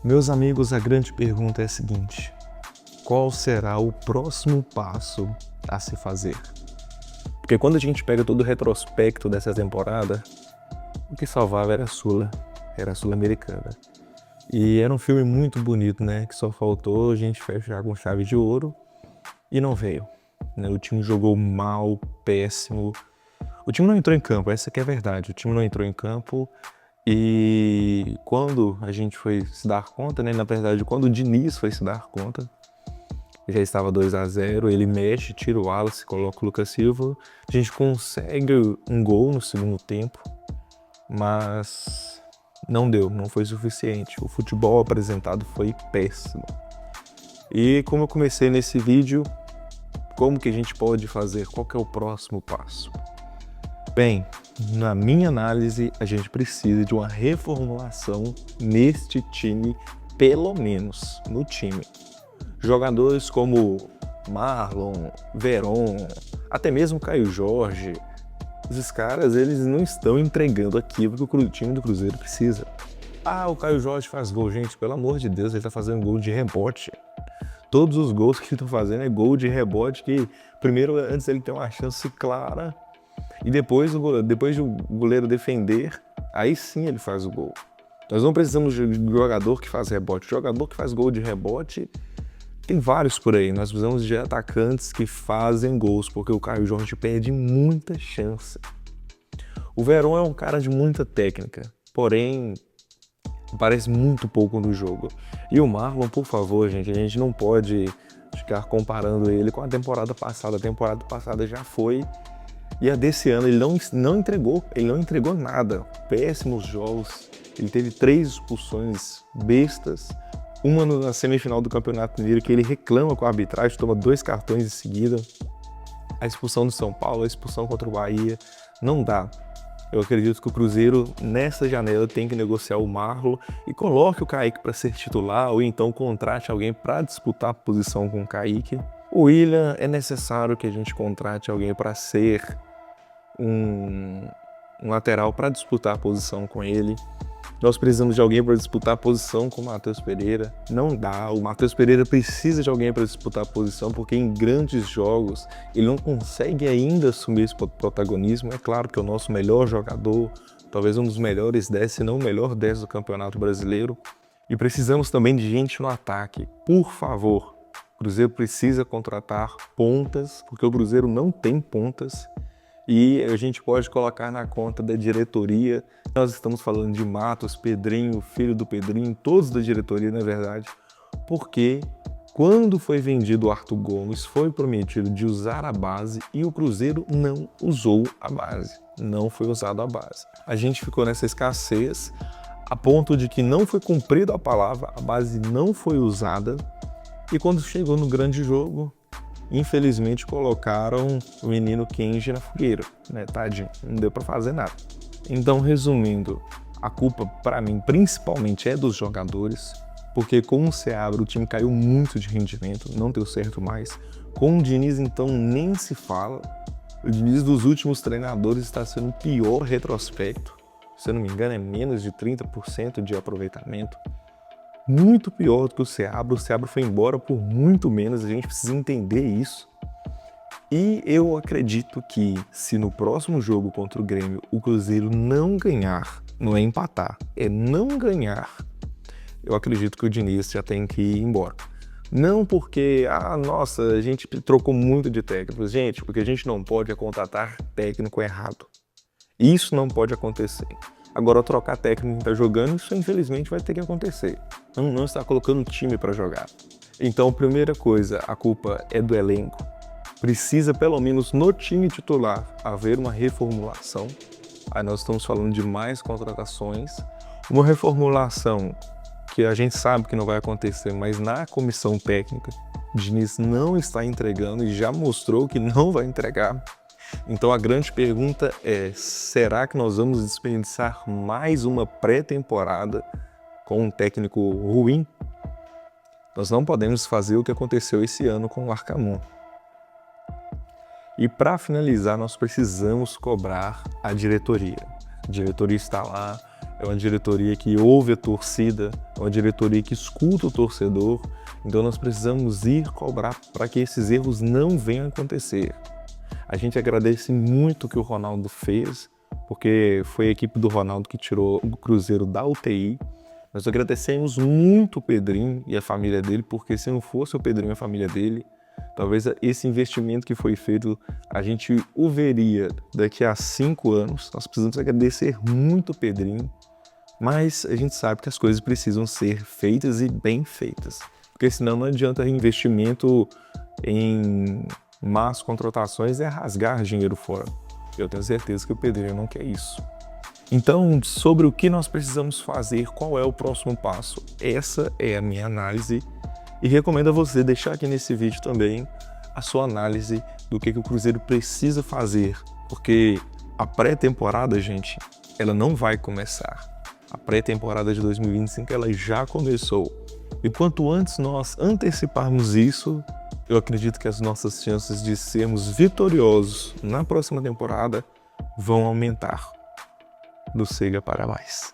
Meus amigos, a grande pergunta é a seguinte: qual será o próximo passo a se fazer? Porque quando a gente pega todo o retrospecto dessa temporada, o que salvava era a Sul-Americana. E era um filme muito bonito, né? Que só faltou a gente fechar com chave de ouro e não veio. O time jogou mal, péssimo. O time não entrou em campo, essa que é a verdade. O time não entrou em campo e quando a gente foi se dar conta, né? Na verdade, quando o Diniz foi se dar conta, já estava 2-0, ele mexe, tira o Wallace, coloca o Lucas Silva. A gente consegue um gol no segundo tempo, mas não deu, não foi suficiente. O futebol apresentado foi péssimo. E como eu comecei nesse vídeo, como que a gente pode fazer? Qual que é o próximo passo? Bem, na minha análise, a gente precisa de uma reformulação neste time, pelo menos no time. Jogadores como Marlon, Veron, até mesmo Caio Jorge, esses caras, eles não estão entregando aquilo que o time do Cruzeiro precisa. Ah, o Caio Jorge faz gol, gente, pelo amor de Deus, ele tá fazendo gol de rebote. Todos os gols que ele tá fazendo é gol de rebote, que primeiro, antes ele tem uma chance clara, e depois de o goleiro defender, aí sim ele faz o gol. Nós não precisamos de jogador que faz rebote. Jogador que faz gol de rebote, tem vários por aí. Nós precisamos de atacantes que fazem gols, porque o Caio Jorge perde muita chance. O Veron é um cara de muita técnica, porém aparece muito pouco no jogo. E o Marlon, por favor, gente, a gente não pode ficar comparando ele com a temporada passada. A temporada passada já foi. E a desse ano ele não entregou nada. Péssimos jogos. Ele teve 3 expulsões bestas. Uma na semifinal do Campeonato Mineiro que ele reclama com a arbitragem, toma 2 cartões em seguida. A expulsão do São Paulo, a expulsão contra o Bahia. Não dá. Eu acredito que o Cruzeiro, nessa janela, tem que negociar o Marlon e coloque o Kaique para ser titular ou então contrate alguém para disputar a posição com o Kaique. O William, é necessário que a gente contrate alguém para ser um lateral para disputar a posição com ele. Nós precisamos de alguém para disputar a posição com o Matheus Pereira. Não dá, o Matheus Pereira precisa de alguém para disputar a posição, porque em grandes jogos ele não consegue ainda assumir esse protagonismo. É claro que é o nosso melhor jogador, talvez um dos melhores 10, se não o melhor 10 do Campeonato Brasileiro. E precisamos também de gente no ataque. Por favor, o Cruzeiro precisa contratar pontas, porque o Cruzeiro não tem pontas. E a gente pode colocar na conta da diretoria. Nós estamos falando de Matos, Pedrinho, filho do Pedrinho, todos da diretoria, na verdade, porque quando foi vendido o Arthur Gomes, foi prometido de usar a base e o Cruzeiro não usou a base, não foi usado a base. A gente ficou nessa escassez a ponto de que não foi cumprida a palavra, a base não foi usada e quando chegou no grande jogo, infelizmente colocaram o menino Kenji na fogueira, né? Tadinho, não deu pra fazer nada. Então, resumindo, a culpa para mim principalmente é dos jogadores, porque com o Seabra o time caiu muito de rendimento, não deu certo mais. Com o Diniz, então, nem se fala. O Diniz dos últimos treinadores está sendo o pior retrospecto. Se eu não me engano, é menos de 30% de aproveitamento. Muito pior do que o Seabra foi embora por muito menos, a gente precisa entender isso. E eu acredito que se no próximo jogo contra o Grêmio o Cruzeiro não ganhar, não é empatar, é não ganhar, eu acredito que o Diniz já tem que ir embora. Não porque, nossa, a gente trocou muito de técnico, gente, porque a gente não pode contratar técnico errado. Isso não pode acontecer. Agora, trocar técnico que está jogando, isso infelizmente vai ter que acontecer. Não está colocando time para jogar. Então, primeira coisa, a culpa é do elenco. Precisa, pelo menos no time titular, haver uma reformulação. Aí nós estamos falando de mais contratações. Uma reformulação que a gente sabe que não vai acontecer, mas na comissão técnica, o Diniz não está entregando e já mostrou que não vai entregar. Então a grande pergunta é, será que nós vamos desperdiçar mais uma pré-temporada com um técnico ruim? Nós não podemos fazer o que aconteceu esse ano com o Arcamon. E para finalizar, nós precisamos cobrar a diretoria. A diretoria está lá, é uma diretoria que ouve a torcida, é uma diretoria que escuta o torcedor. Então nós precisamos ir cobrar para que esses erros não venham a acontecer. A gente agradece muito o que o Ronaldo fez, porque foi a equipe do Ronaldo que tirou o Cruzeiro da UTI. Nós agradecemos muito o Pedrinho e a família dele, porque se não fosse o Pedrinho e a família dele, talvez esse investimento que foi feito, a gente o veria daqui a 5 anos. Nós precisamos agradecer muito o Pedrinho, mas a gente sabe que as coisas precisam ser feitas e bem feitas. Porque senão não adianta investimento em más contratações, é rasgar dinheiro fora. Eu tenho certeza que o Pedrinho não quer isso. Então, sobre o que nós precisamos fazer, qual é o próximo passo? Essa é a minha análise e recomendo a você deixar aqui nesse vídeo também a sua análise do que o Cruzeiro precisa fazer, porque a pré-temporada, gente, ela não vai começar. A pré-temporada de 2025 ela já começou. E quanto antes nós anteciparmos isso, eu acredito que as nossas chances de sermos vitoriosos na próxima temporada vão aumentar. Do Sega para mais.